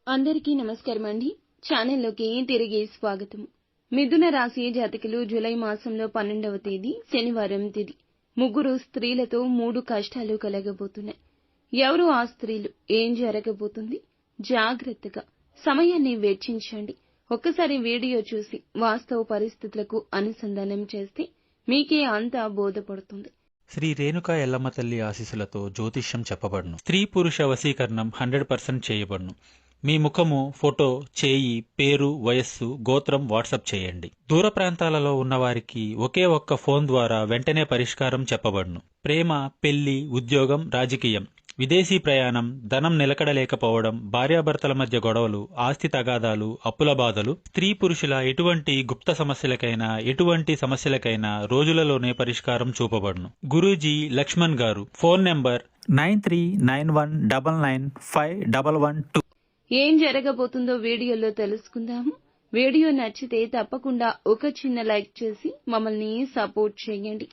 అందరికీ నమస్కారం అండి. ఛానల్లోకి తిరిగి స్వాగతం. మిథున రాశి జాతకులు జూలై మాసంలో 12వ తేదీ శనివారం తిథి. ముగ్గురు స్త్రీలతో 3 కష్టాలు కలగబోతున్నాయి. ఎవరు ఆ స్త్రీలు? ఏం జరగబోతుంది? జాగ్రత్తగా సమయాన్ని వెచ్చించండి. ఒక్కసారి వీడియో చూసి వాస్తవ పరిస్థితులకు అనుసంధానం చేస్తే మీకే అంతా బోధపడుతుంది. శ్రీ రేణుకా ఎల్లమ్మ తల్లి ఆశీస్సులతో జ్యోతిష్యం చెప్పబడును. స్త్రీ పురుష వశీకరణం 100% చేయబడును. మీ ముఖము, ఫోటో, చేయి, పేరు, వయస్సు, గోత్రం వాట్సాప్ చేయండి. దూర ప్రాంతాలలో ఉన్నవారికి ఒకే ఒక్క ఫోన్ ద్వారా వెంటనే పరిష్కారం చెప్పబడును. ప్రేమ, పెళ్లి, ఉద్యోగం, రాజకీయం, విదేశీ ప్రయాణం, ధనం నిలకడలేకపోవడం, భార్యాభర్తల మధ్య గొడవలు, ఆస్తి తగాదాలు, అప్పుల బాధలు, స్త్రీ పురుషుల ఎటువంటి గుప్త సమస్యలకైనా ఎటువంటి సమస్యలకైనా రోజులలోనే పరిష్కారం చూపబడును. గురూజీ లక్ష్మణ్ గారు. Phone number 9391995112. ఏం జరగబోతుందో వీడియోలో తెలుసుకుందాము. వీడియో నచ్చితే తప్పకుండా ఒక చిన్న లైక్ చేసి మమ్మల్ని సపోర్ట్ చేయండి.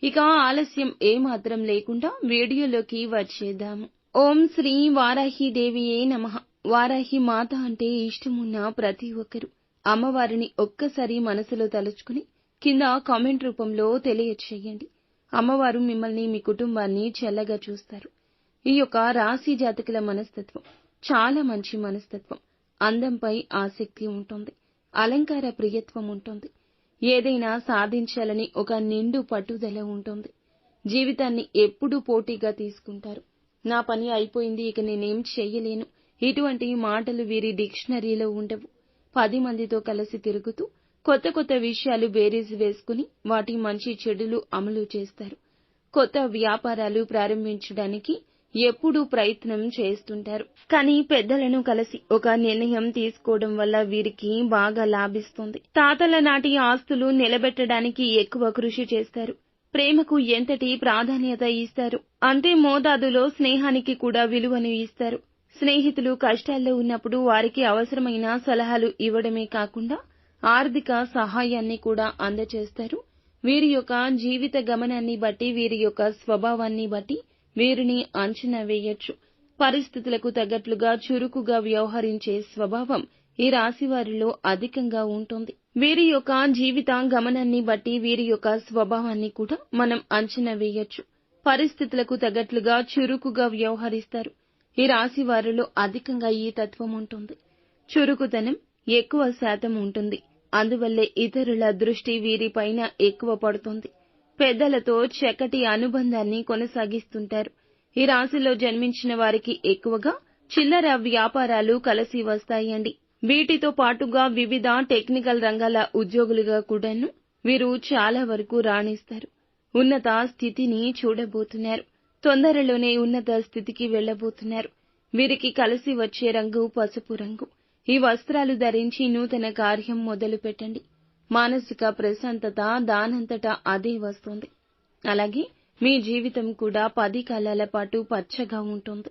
ఇక ఆలస్యం ఏమాత్రం లేకుండా వీడియోలోకి వచ్చేద్దాము. ఓం శ్రీ వారాహిదేవియే నమః. వారాహి మాత అంటే ఇష్టమున్న ప్రతి ఒక్కరు అమ్మవారిని ఒక్కసారి మనసులో తలుచుకుని కింద కామెంట్ రూపంలో తెలియచేయండి. అమ్మవారు మిమ్మల్ని, మీ కుటుంబాన్ని చల్లగా చూస్తారు. ఈ యొక్క రాశి జాతకుల మనస్తత్వం చాలా మంచి మనస్తత్వం. అందంపై ఆసక్తి ఉంటుంది. అలంకార ప్రియత్వం ఉంటుంది. ఏదైనా సాధించాలని ఒక నిండు పట్టుదల ఉంటుంది. జీవితాన్ని ఎప్పుడూ పోటీగా తీసుకుంటారు. నా పని అయిపోయింది, ఇక నేనేం చెయ్యలేను, ఇటువంటి మాటలు వీరి డిక్షనరీలో ఉండవు. 10 మందితో కలిసి తిరుగుతూ కొత్త కొత్త విషయాలు బేరీజు వేసుకుని వాటి మంచి చెడులు అమలు చేస్తారు. కొత్త వ్యాపారాలు ప్రారంభించడానికి ఎప్పుడూ ప్రయత్నం చేస్తుంటారు. కానీ పెద్దలను కలిసి ఒక నిర్ణయం తీసుకోవడం వల్ల వీరికి బాగా లాభిస్తుంది. తాతల నాటి ఆస్తులు నిలబెట్టడానికి ఎక్కువ కృషి చేస్తారు. ప్రేమకు ఎంతటి ప్రాధాన్యత ఇస్తారు, అంతే మోతాదులో స్నేహానికి కూడా విలువను ఇస్తారు. స్నేహితులు కష్టాల్లో ఉన్నప్పుడు వారికి అవసరమైన సలహాలు ఇవ్వడమే కాకుండా ఆర్థిక సహాయాన్ని కూడా అందజేస్తారు. వీరి యొక్క జీవిత గమనాన్ని బట్టి, వీరి యొక్క స్వభావాన్ని బట్టి వీరిని అంచనా వేయొచ్చు. పరిస్థితులకు తగ్గట్లుగా చురుకుగా వ్యవహరించే స్వభావం ఈ రాశి వారిలో అధికంగా ఉంటుంది. వీరి యొక్క జీవిత గమనాన్ని బట్టి వీరి యొక్క స్వభావాన్ని కూడా మనం అంచనా వేయొచ్చు. పరిస్థితులకు తగ్గట్లుగా చురుకుగా వ్యవహరిస్తారు. ఈ రాశి వారిలో అధికంగా ఈ తత్వం ఉంటుంది. చురుకుతనం ఎక్కువ శాతం ఉంటుంది. అందువల్లే ఇతరుల దృష్టి వీరిపైన ఎక్కువ పడుతుంది. పెద్దలతో చక్కటి అనుబంధాన్ని కొనసాగిస్తుంటారు. ఈ రాశిలో జన్మించిన వారికి ఎక్కువగా చిల్లర వ్యాపారాలు కలిసి వస్తాయండి. వీటితో పాటుగా వివిధ టెక్నికల్ రంగాల ఉద్యోగులుగా కూడాను వీరు చాలా వరకు రాణిస్తారు. ఉన్నత స్థితిని చూడబోతున్నారు. తొందరలోనే ఉన్నత స్థితికి వెళ్లబోతున్నారు. వీరికి కలిసి వచ్చే రంగు పసుపు రంగు. ఈ వస్త్రాలు ధరించి నూతన కార్యం మొదలు పెట్టండి. మానసిక ప్రశాంతత దానంతటా అదే వస్తుంది. అలాగే మీ జీవితం కూడా 10 కాలాల పాటు పచ్చగా ఉంటుంది.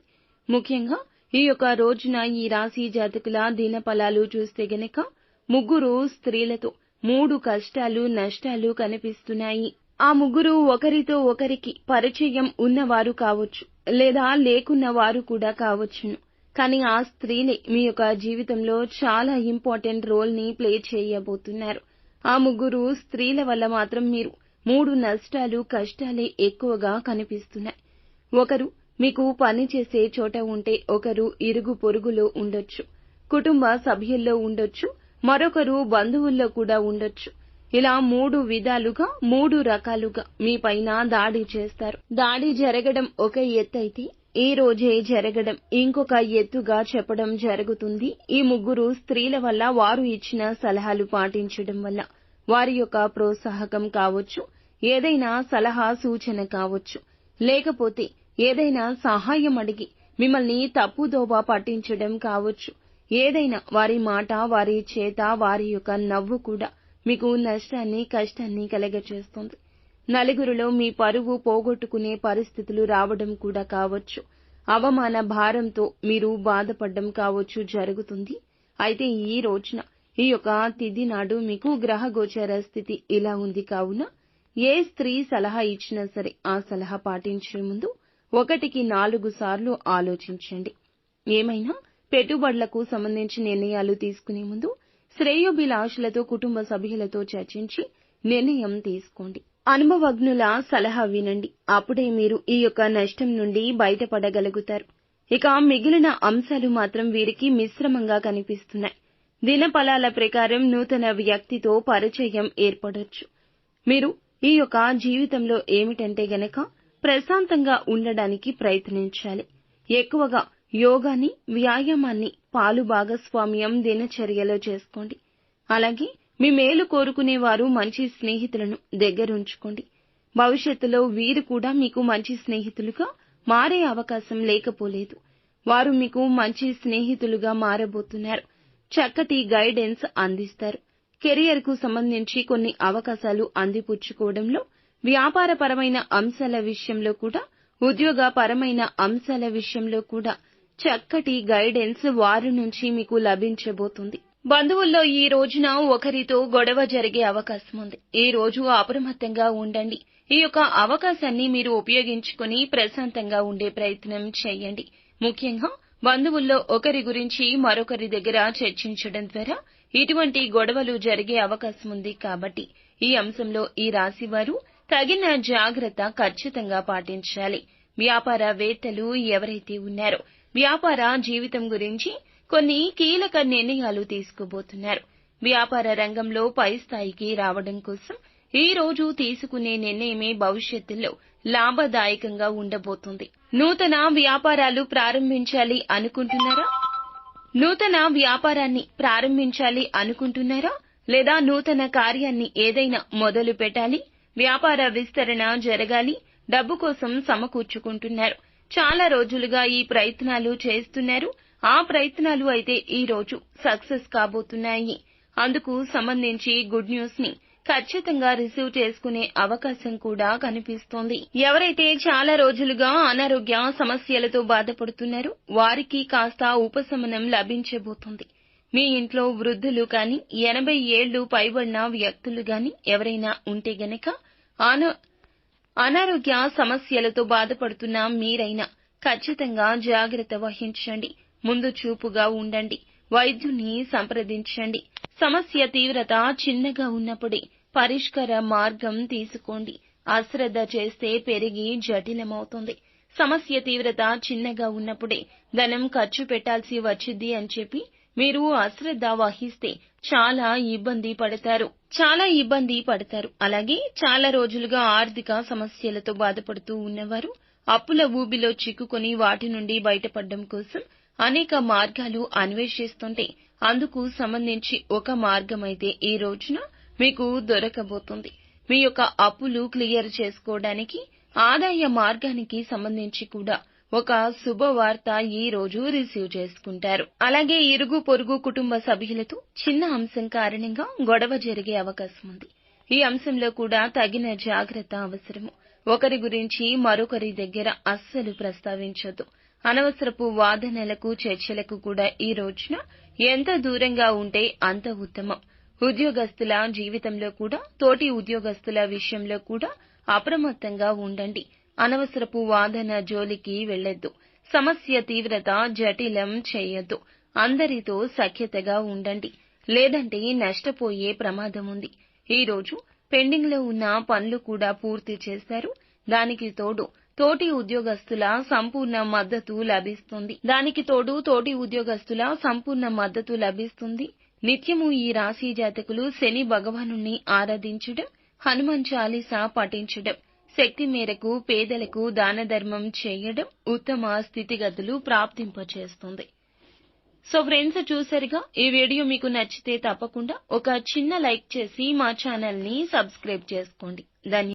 ముఖ్యంగా ఈ యొక్క రోజున ఈ రాశి జాతకుల దినఫలాలు చూస్తే గనక ముగ్గురు స్త్రీలతో 3 కష్టాలు, నష్టాలు కనిపిస్తున్నాయి. ఆ ముగ్గురు ఒకరితో ఒకరికి పరిచయం ఉన్నవారు కావచ్చు, లేదా లేకున్న వారు కూడా కావచ్చును. కానీ ఆ స్త్రీలే మీ యొక్క జీవితంలో చాలా ఇంపార్టెంట్ రోల్ ని ప్లే చేయబోతున్నారు. ఆ ముగ్గురు స్త్రీల వల్ల మాత్రం మీరు 3 నష్టాలు, కష్టాలే ఎక్కువగా కనిపిస్తున్నాయి. ఒకరు మీకు పని చేసే చోట ఉంటే, ఒకరు ఇరుగు పొరుగులో ఉండొచ్చు, కుటుంబ సభ్యుల్లో ఉండొచ్చు, మరొకరు బంధువుల్లో కూడా ఉండొచ్చు. ఇలా 3 విధాలుగా 3 రకాలుగా మీ పైన దాడి చేస్తారు. దాడి జరగడం ఒక ఎత్తైతే ఈ రోజే జరగడం ఇంకొక ఎత్తుగా చెప్పడం జరుగుతుంది. ఈ ముగ్గురు స్త్రీల వల్ల, వారు ఇచ్చిన సలహాలు పాటించడం వల్ల, వారి యొక్క ప్రోత్సాహకం కావచ్చు, ఏదైనా సలహా సూచన కావచ్చు, లేకపోతే ఏదైనా సహాయం అడిగి మిమ్మల్ని తప్పుదోవ పట్టించడం కావచ్చు, ఏదైనా వారి మాట, వారి చేత, వారి యొక్క నవ్వు కూడా మీకు నష్టాన్ని, కష్టాన్ని కలగచేస్తుంది. నలుగురిలో మీ పరువు పోగొట్టుకునే పరిస్థితులు రావడం కూడా కావచ్చు. అవమాన భారంతో మీరు బాధపడడం కావచ్చు జరుగుతుంది. అయితే ఈ రోజున, ఈ యొక్క తిథి నాడు మీకు గ్రహ గోచర స్థితి ఇలా ఉంది కావున ఏ స్త్రీ సలహా ఇచ్చినా సరే ఆ సలహా పాటించే ముందు 1కి 4 సార్లు ఆలోచించండి. ఏమైనా పెట్టుబడులకు సంబంధించి నిర్ణయాలు తీసుకునే ముందు శ్రేయోభిలాషులతో కుటుంబ సభ్యులతో చర్చించి నిర్ణయం తీసుకోండి. అనుభవజ్ఞుల సలహా వినండి. అప్పుడే మీరు ఈ యొక్క నష్టం నుండి బయటపడగలుగుతారు. ఇక మిగిలిన అంశాలు మాత్రం వీరికి మిశ్రమంగా కనిపిస్తున్నాయి. దినఫలాల ప్రకారం నూతన వ్యక్తితో పరిచయం ఏర్పడొచ్చు. మీరు ఈ యొక్క జీవితంలో ఏమిటంటే గనక ప్రశాంతంగా ఉండడానికి ప్రయత్నించాలి. ఎక్కువగా యోగాని, వ్యాయామాన్ని పాలు భాగస్వామ్యం దినచర్యలో చేసుకోండి. అలాగే మీ మేలు కోరుకునేవారు మంచి స్నేహితులను దగ్గరుంచుకోండి. భవిష్యత్తులో వీరు కూడా మీకు మంచి స్నేహితులుగా మారే అవకాశం లేకపోలేదు. వారు మీకు మంచి స్నేహితులుగా మారబోతున్నారు. చక్కటి గైడెన్స్ అందిస్తారు. కెరియర్ కు సంబంధించి కొన్ని అవకాశాలు అందిపుచ్చుకోవడంలో, వ్యాపారపరమైన అంశాల విషయంలో కూడా, ఉద్యోగపరమైన అంశాల విషయంలో కూడా చక్కటి గైడెన్స్ వారి నుంచి మీకు లభించబోతుంది. బంధువుల్లో ఈ రోజున ఒకరితో గొడవ జరిగే అవకాశం ఉంది. ఈ రోజు అప్రమత్తంగా ఉండండి. ఈ యొక్క అవకాశాన్ని మీరు ఉపయోగించుకుని ప్రశాంతంగా ఉండే ప్రయత్నం చేయండి. ముఖ్యంగా బంధువుల్లో ఒకరి గురించి మరొకరి దగ్గర చర్చించడం ద్వారా ఇటువంటి గొడవలు జరిగే అవకాశం ఉంది. కాబట్టి ఈ అంశంలో ఈ రాశి వారు తగిన జాగ్రత్త ఖచ్చితంగా పాటించాలి. వ్యాపారవేత్తలు ఎవరైతే ఉన్నారో వ్యాపార జీవితం గురించి కొన్ని కీలక నిర్ణయాలు తీసుకోబోతున్నారు. వ్యాపార రంగంలో పై స్థాయికి రావడం కోసం ఈ రోజు తీసుకునే నిర్ణయమే భవిష్యత్తులో లాభదాయకంగా ఉండబోతుంది. నూతన వ్యాపారాలు ప్రారంభించాలి అనుకుంటున్నారా? నూతన వ్యాపారాన్ని ప్రారంభించాలి అనుకుంటున్నారా? లేదా నూతన కార్యాన్ని ఏదైనా మొదలు పెట్టాలి, వ్యాపార విస్తరణ జరగాలి, డబ్బు కోసం సమకూర్చుకుంటున్నారు. చాలా రోజులుగా ఈ ప్రయత్నాలు చేస్తున్నారు. ఆ ప్రయత్నాలు అయితే ఈ రోజు సక్సెస్ కాబోతున్నాయి. అందుకు సంబంధించి గుడ్ న్యూస్ ని ఖచ్చితంగా రిసీవ్ చేసుకునే అవకాశం కూడా కనిపిస్తోంది. ఎవరైతే చాలా రోజులుగా అనారోగ్య సమస్యలతో బాధపడుతున్నారో వారికి కాస్త ఉపశమనం లభించబోతుంది. మీ ఇంట్లో వృద్ధులు కానీ, 80 ఏళ్లు పైబడిన వ్యక్తులు గాని ఎవరైనా ఉంటే గనక అనారోగ్య సమస్యలతో బాధపడుతున్న మీరైనా ఖచ్చితంగా జాగ్రత్త వహించండి. ముందు చూపుగా ఉండండి. వైద్యుని సంప్రదించండి. సమస్య తీవ్రత చిన్నగా ఉన్నప్పుడే పరిష్కార మార్గం తీసుకోండి. అశ్రద్ధ చేస్తే పెరిగి జటిలమవుతుంది. సమస్య తీవ్రత చిన్నగా ఉన్నప్పుడే ధనం ఖర్చు పెట్టాల్సి వచ్చింది అని చెప్పి మీరు అశ్రద్ధ వహిస్తే చాలా ఇబ్బంది పడతారు. అలాగే చాలా రోజులుగా ఆర్థిక సమస్యలతో బాధపడుతూ ఉన్నవారు అప్పుల ఊబిలో చిక్కుకొని వాటి నుండి బయటపడడం కోసం అనేక మార్గాలు అన్వేషిస్తుంటే అందుకు సంబంధించి ఒక మార్గమైతే ఈ రోజున మీకు దొరకబోతుంది. మీ యొక్క అప్పులు క్లియర్ చేసుకోవడానికి ఆదాయ మార్గానికి సంబంధించి కూడా ఒక శుభవార్త ఈ రోజు రిసీవ్ చేసుకుంటారు. అలాగే ఇరుగు పొరుగు కుటుంబ సభ్యులతో చిన్న అంశం కారణంగా గొడవ జరిగే అవకాశం ఉంది. ఈ అంశంలో కూడా తగిన జాగ్రత్త అవసరము. ఒకరి గురించి మరొకరి దగ్గర అస్సలు ప్రస్తావించొద్దు. అనవసరపు వాదనలకు, చర్చలకు కూడా ఈ రోజున ఎంత దూరంగా ఉంటే అంత ఉత్తమం. ఉద్యోగస్తుల జీవితంలో కూడా, తోటి ఉద్యోగస్తుల విషయంలో కూడా అప్రమత్తంగా ఉండండి. అనవసరపు వాదన జోలికి వెళ్లొద్దు. సమస్య తీవ్రత జటిలం చేయొద్దు. అందరితో సఖ్యతగా ఉండండి. లేదంటే నష్టపోయే ప్రమాదం ఉంది. ఈ రోజు పెండింగ్ లో ఉన్న పనులు కూడా పూర్తి చేస్తారు. దానికి తోడు తోటి ఉద్యోగస్తుల సంపూర్ణ మద్దతు లభిస్తుంది. నిత్యము ఈ రాశి జాతకులు శని భగవానుణ్ణి ఆరాధించడం, హనుమాన్ చాలీసా పఠించడం, శక్తి మేరకు పేదలకు దాన ధర్మం చేయడం ఉత్తమ స్థితిగతులు ప్రాప్తింపచేస్తుంది. సో ఫ్రెండ్స్, చూసారుగా, ఈ వీడియో మీకు నచ్చితే తప్పకుండా ఒక చిన్న లైక్ చేసి మా ఛానల్ ని సబ్స్క్రైబ్ చేసుకోండి.